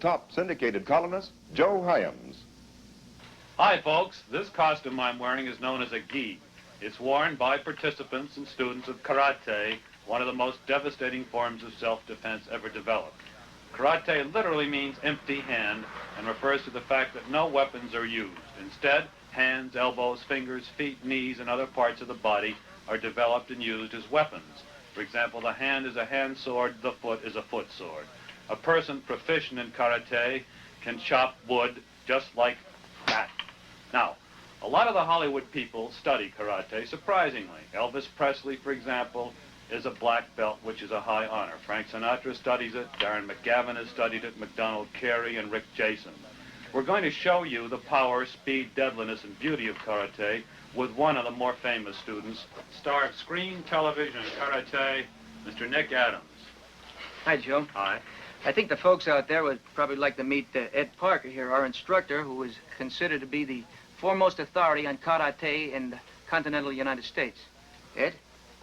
top syndicated columnist, Joe Hyams. Hi, folks. This costume I'm wearing is known as a gi. It's worn by participants and students of karate, one of the most devastating forms of self-defense ever developed. Karate literally means empty hand and refers to the fact that no weapons are used. Instead, hands, elbows, fingers, feet, knees, and other parts of the body are developed and used as weapons. For example, the hand is a hand sword, the foot is a foot sword. A person proficient in karate can chop wood just like that. Now, a lot of the Hollywood people study karate, surprisingly. Elvis Presley, for example, is a black belt, which is a high honor. Frank Sinatra studies it, Darren McGavin has studied it, McDonald Carey, and Rick Jason. We're going to show you the power, speed, deadliness, and beauty of karate with one of the more famous students, star of screen, television, and karate, Mr. Nick Adams. Hi, Joe. Hi. I think the folks out there would probably like to meet Ed Parker here, our instructor, who is considered to be the foremost authority on karate in the continental United States. Ed?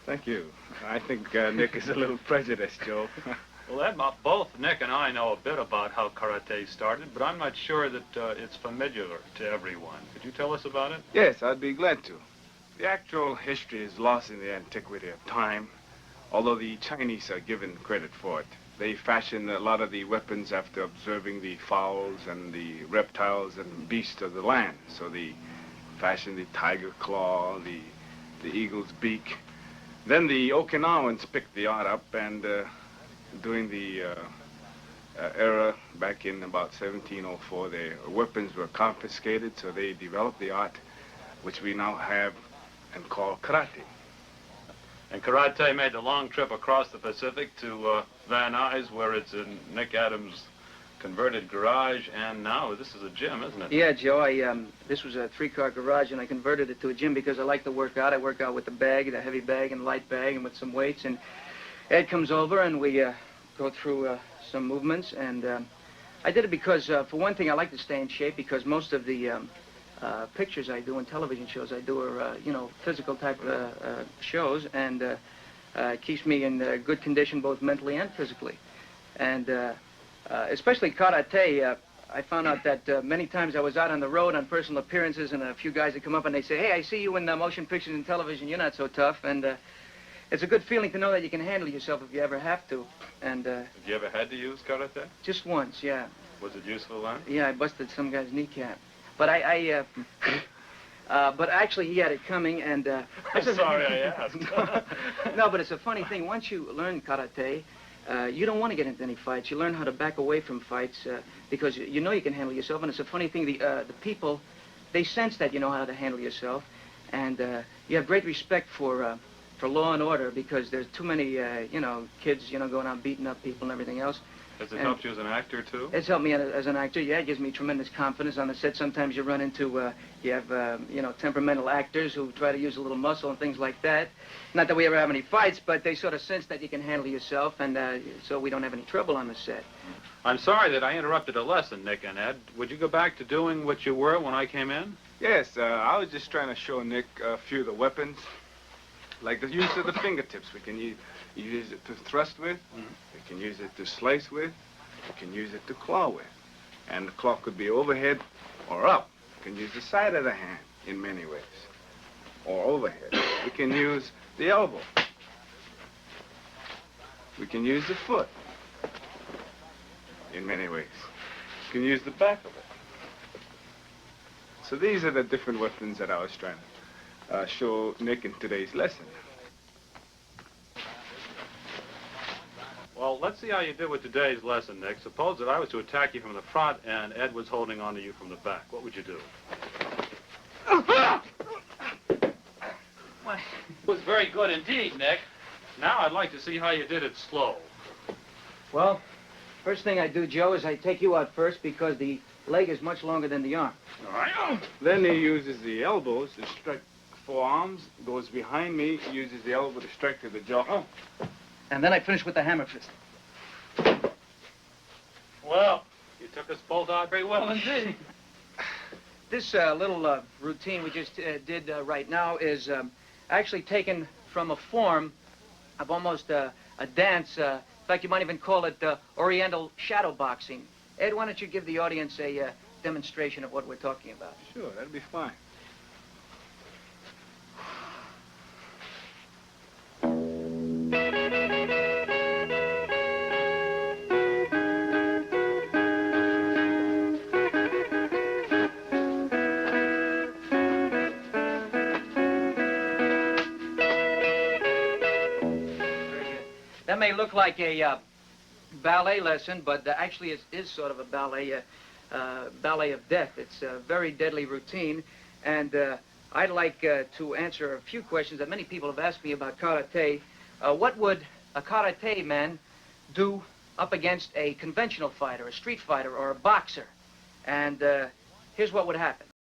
Thank you. I think Nick is a little prejudiced, Joe. Well, Ed, both Nick and I know a bit about how karate started, but I'm not sure that it's familiar to everyone. Could you tell us about it? Yes, I'd be glad to. The actual history is lost in the antiquity of time, although the Chinese are given credit for it. They fashioned a lot of the weapons after observing the fowls and the reptiles and beasts of the land. So they fashioned the tiger claw, the eagle's beak. Then the Okinawans picked the art up, and during the era back in about 1704, their weapons were confiscated, so they developed the art which we now have and call karate. And karate made the long trip across the Pacific to Van Nuys, where it's in Nick Adams' converted garage, and now this is a gym, isn't it? Yeah, Joe, this was a three-car garage, and I converted it to a gym because I like to work out. I work out with the bag, the heavy bag and light bag, and with some weights, and Ed comes over, and we go through some movements, and I did it because, for one thing, I like to stay in shape because most of the pictures I do and television shows I do are, you know, physical type shows, and it keeps me in good condition both mentally and physically. And especially karate, I found out that many times I was out on the road on personal appearances, and a few guys would come up and they say, hey, I see you in motion pictures and television, you're not so tough. And it's a good feeling to know that you can handle yourself if you ever have to. And have you ever had to use karate? Just once, yeah. Was it useful then? Yeah, I busted some guy's kneecap. But but actually he had it coming, and I'm sorry I asked. No, but it's a funny thing. Once you learn karate, you don't want to get into any fights. You learn how to back away from fights because you know you can handle yourself. And it's a funny thing. The people, they sense that you know how to handle yourself, and you have great respect for law and order because there's too many you know, kids, you know, going out beating up people and everything else. Has it helped you as an actor, too? It's helped me as an actor, yeah. It gives me tremendous confidence on the set. Sometimes you run into, you have, you know, temperamental actors who try to use a little muscle and things like that. Not that we ever have any fights, but they sort of sense that you can handle yourself, and so we don't have any trouble on the set. I'm sorry that I interrupted a lesson, Nick and Ed. Would you go back to doing what you were when I came in? Yes, I was just trying to show Nick a few of the weapons, like the use of the fingertips. We can use it to thrust with. We can use it to slice with. We can use it to claw with. And the claw could be overhead or up. We can use the side of the hand in many ways. Or overhead. We can use the elbow. We can use the foot in many ways. We can use the back of it. So these are the different weapons that I was trying to show Nick in today's lesson. Well, let's see how you did with today's lesson, Nick. Suppose that I was to attack you from the front and Ed was holding on to you from the back. What would you do? What? It was very good indeed, Nick. Now I'd like to see how you did it slow. Well, first thing I do, Joe, is I take you out first because the leg is much longer than the arm. All right. Then he uses the elbows to strike forearms, goes behind me, uses the elbow to strike to the jaw. And then I finish with the hammer fist. Well, you took us both out very well indeed. This little routine we just did right now is actually taken from a form of almost a dance. In fact, you might even call it Oriental shadow boxing. Ed, why don't you give the audience a demonstration of what we're talking about? Sure, that'll be fine. That may look like a ballet lesson, but actually it is sort of a ballet of death. It's a very deadly routine, and I'd like to answer a few questions that many people have asked me about karate. What would a karate man do up against a conventional fighter, a street fighter, or a boxer? And here's what would happen.